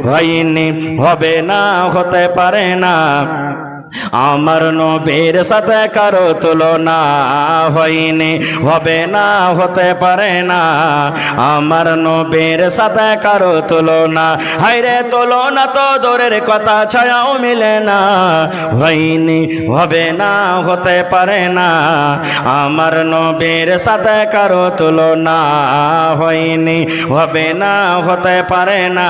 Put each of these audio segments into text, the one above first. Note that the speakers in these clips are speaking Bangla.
হয়নি, হবে না, হতে পারে না। আমার নবীর সাথে কারো তুলনা হয়নি, হবে না, হতে পারে না। আমার নবীর সাথে কারো তুলনা, হায়রে তুলনা তো দূরের কথা, ছায়াও মিলে না। হয়নি, হবে না, হতে পারে না। আমার নবীর সাথে কারো তুলনা হয়নি, হবে না, হতে পারে না।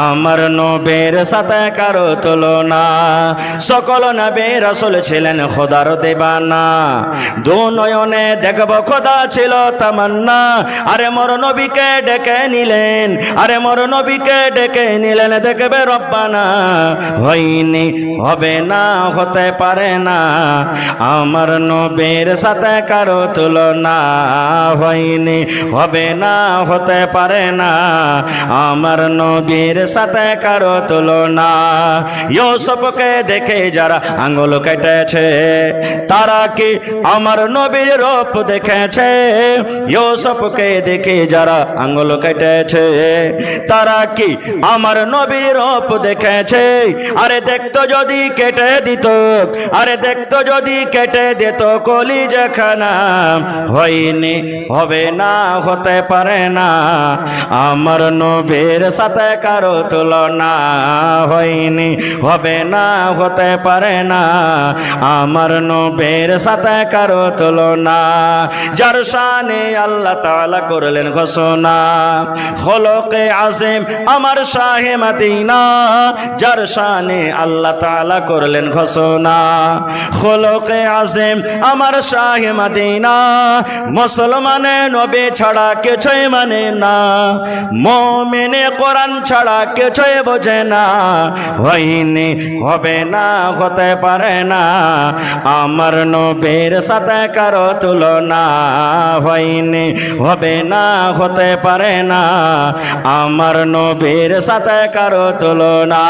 আমার নবীর সাথে কারো তুলনা। সকল নবী রাসূল ছিলেন খোদার দেবানা, দু নয়নে দেখব খোদা ছিল তামান্না। আরে মোর নবীকে ডেকে নিলেন, আরে মোর নবীকে ডেকে নিলেন, দেখবে রব্বানা। হয়নি, হবে না, হতে পারে না। আমার নবীর সাথে কারো তুলনা হয়নি, হবে না, হতে পারে না। আমার নবীর সাথে কারো তুলনা। ইউসুফকে দেখে যারা আঙ্গুল কেটেছে, তারা কি আমার নবীর রূপ দেখেছে? ইউসুফকে দেখে যারা আঙ্গুল কেটেছে, তারা কি আমার নবীর রূপ দেখেছে? আরে দেখতো যদি কেটে দিত, আরে দেখতো যদি কেটে দিত কলিজাখানা। হয়নি, হবে না, হতে পারে না। আমার নবীর সাথে কারো তুলনা হয়নি, হবে না, হতে পারে না। আমার নবীর সাথে কারো তুলনা। যার শানে আল্লাহ তাআলা করলেন ঘোষণা, খলকে আজিম আমার শাহে মদিনা। যার শানে আল্লাহ তাআলা করলেন ঘোষণা, খলকে আজিম আমার শাহে মদিনা। মুসলমানে নবী ছাড়া কিছুই মানে না, মুমিনে কোরআন ছাড়া কিছুই বোঝে না। হয়নি, হবে না, হতে পারে না। আমার নবীর সাথে কারো তুলনা হয়নি, হবে না, হতে পারে না। আমার নবীর সাথে কারো তুলনা।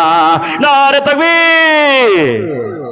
নারে তাকবীর।